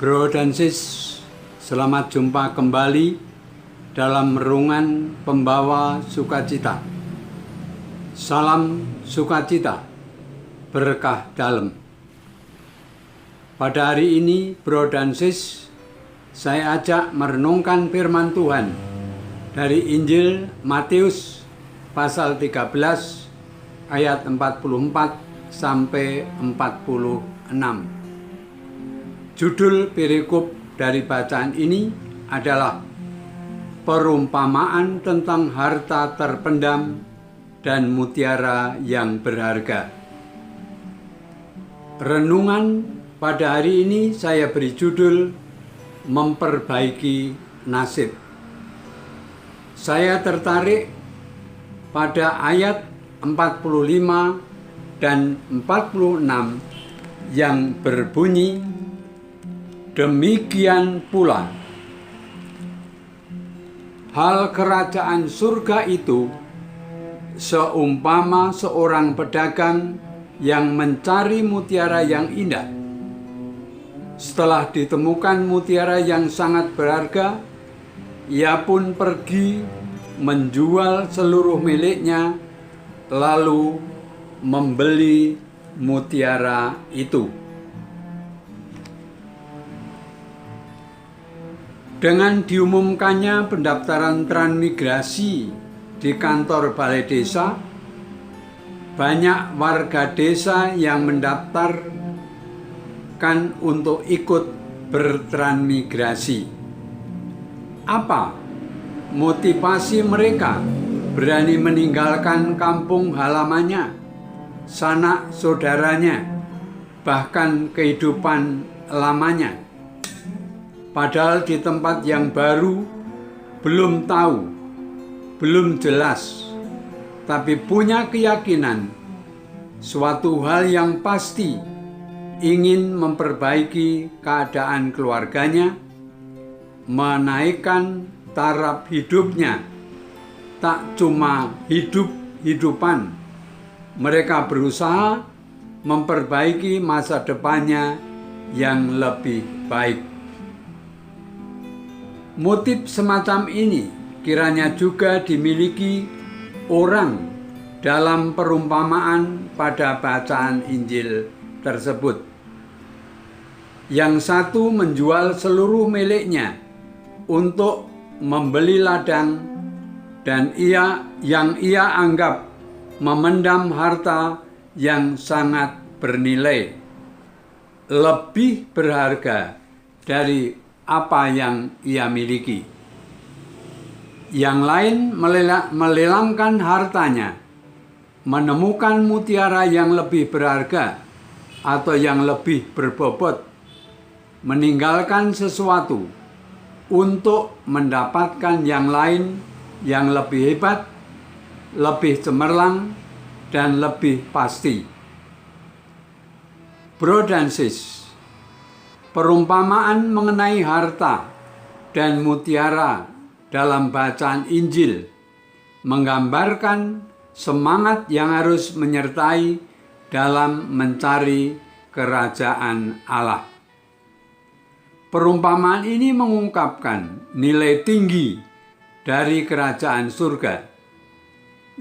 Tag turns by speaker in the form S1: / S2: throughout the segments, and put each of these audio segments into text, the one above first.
S1: Bro dan sis, selamat jumpa kembali dalam renungan pembawa sukacita. Salam sukacita, berkah dalam. Pada hari ini, bro dan sis, saya ajak merenungkan firman Tuhan dari Injil Matius pasal 13 ayat 44 sampai 46. Judul perikop dari bacaan ini adalah perumpamaan tentang harta terpendam dan mutiara yang berharga. Renungan pada hari ini saya beri judul memperbaiki nasib. Saya tertarik pada ayat 45 dan 46 yang berbunyi, demikian pula hal kerajaan surga itu seumpama seorang pedagang yang mencari mutiara yang indah. Setelah ditemukan mutiara yang sangat berharga, ia pun pergi menjual seluruh miliknya lalu membeli mutiara itu. Dengan diumumkannya pendaftaran transmigrasi di kantor balai desa, banyak warga desa yang mendaftarkan untuk ikut bertransmigrasi. Apa motivasi mereka berani meninggalkan kampung halamannya, sanak saudaranya, bahkan kehidupan lamanya? Padahal di tempat yang baru, belum tahu, belum jelas, tapi punya keyakinan suatu hal yang pasti, ingin memperbaiki keadaan keluarganya, menaikkan taraf hidupnya, tak cuma hidup-hidupan. Mereka berusaha memperbaiki masa depannya yang lebih baik. Motif semacam ini kiranya juga dimiliki orang dalam perumpamaan pada bacaan Injil tersebut. Yang satu menjual seluruh miliknya untuk membeli ladang, dan yang ia anggap memendam harta yang sangat bernilai, lebih berharga dari apa yang ia miliki. Yang lain melelangkan hartanya, menemukan mutiara yang lebih berharga atau yang lebih berbobot, meninggalkan sesuatu untuk mendapatkan yang lain yang lebih hebat, lebih cemerlang, dan lebih pasti. Bro dan sis, perumpamaan mengenai harta dan mutiara dalam bacaan Injil menggambarkan semangat yang harus menyertai dalam mencari kerajaan Allah. Perumpamaan ini mengungkapkan nilai tinggi dari kerajaan surga,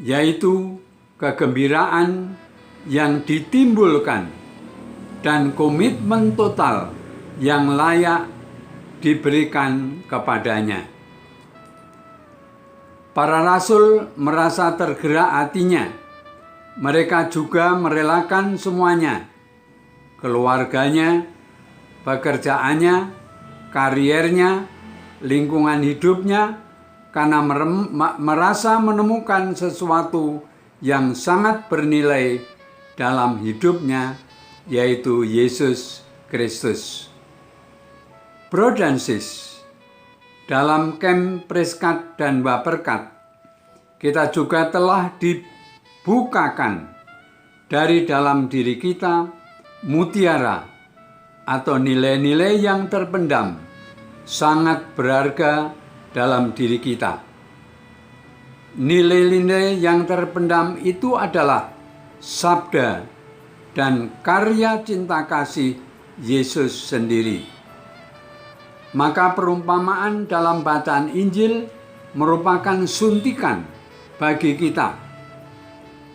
S1: yaitu kegembiraan yang ditimbulkan dan komitmen total yang layak diberikan kepadanya. Para rasul merasa tergerak hatinya. Mereka juga merelakan semuanya, keluarganya, pekerjaannya, kariernya, lingkungan hidupnya, karena merasa menemukan sesuatu yang sangat bernilai dalam hidupnya, yaitu Yesus Kristus. Bro dan sis, dalam camp Preskat dan Baperkat, kita juga telah dibukakan dari dalam diri kita mutiara atau nilai-nilai yang terpendam, sangat berharga dalam diri kita. Nilai-nilai yang terpendam itu adalah sabda dan karya cinta kasih Yesus sendiri. Maka perumpamaan dalam bacaan Injil merupakan suntikan bagi kita.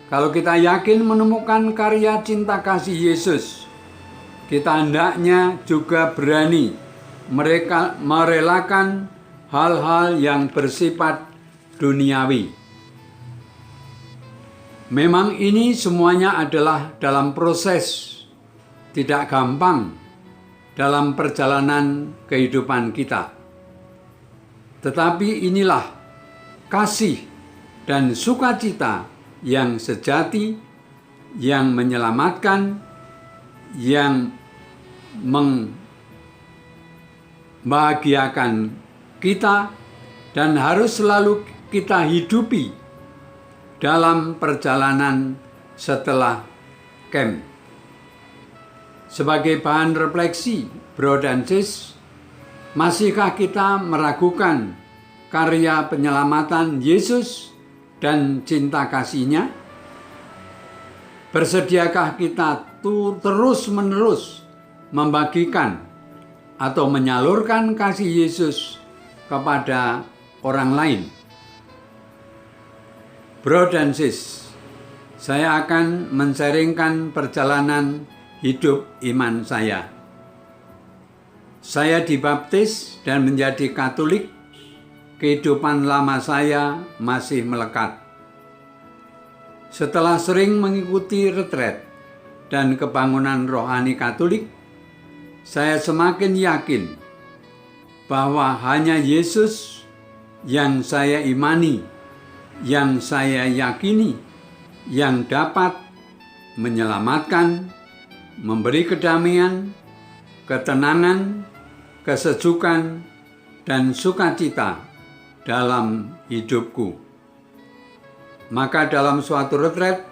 S1: Kalau kita yakin menemukan karya cinta kasih Yesus, kita hendaknya juga berani merelakan hal-hal yang bersifat duniawi. Memang ini semuanya adalah dalam proses, tidak gampang dalam perjalanan kehidupan kita. Tetapi inilah kasih dan sukacita yang sejati, yang menyelamatkan, yang membahagiakan kita, dan harus selalu kita hidupi dalam perjalanan setelah camp. Sebagai bahan refleksi, bro dan sis, masihkah kita meragukan karya penyelamatan Yesus dan cinta kasih-Nya? Bersediakah kita terus-menerus membagikan atau menyalurkan kasih Yesus kepada orang lain? Bro dan sis, saya akan men-sharingkan perjalanan hidup iman saya. Saya dibaptis dan menjadi Katolik. Kehidupan lama saya masih melekat. Setelah sering mengikuti retret dan kebangunan rohani Katolik, saya semakin yakin bahwa hanya Yesus yang saya imani, yang saya yakini, yang dapat menyelamatkan, memberi kedamaian, ketenangan, kesejukan, dan sukacita dalam hidupku. Maka dalam suatu retret,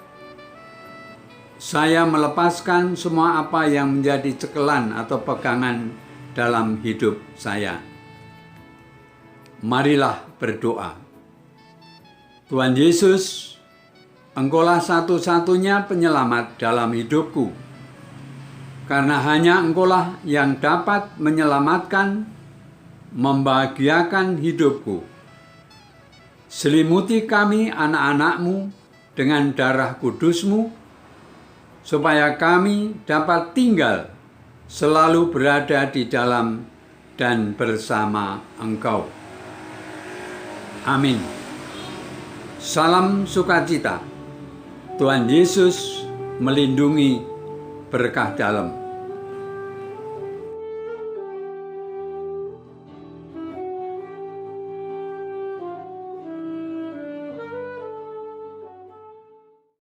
S1: saya melepaskan semua apa yang menjadi cekelan atau pegangan dalam hidup saya. Marilah berdoa. Tuhan Yesus, Engkaulah satu-satunya penyelamat dalam hidupku. Karena hanya Engkaulah yang dapat menyelamatkan, membahagiakan hidupku. Selimuti kami anak-anak-Mu dengan darah kudus-Mu, supaya kami dapat tinggal selalu berada di dalam dan bersama Engkau. Amin. Salam sukacita. Tuhan Yesus melindungi, berkah dalam.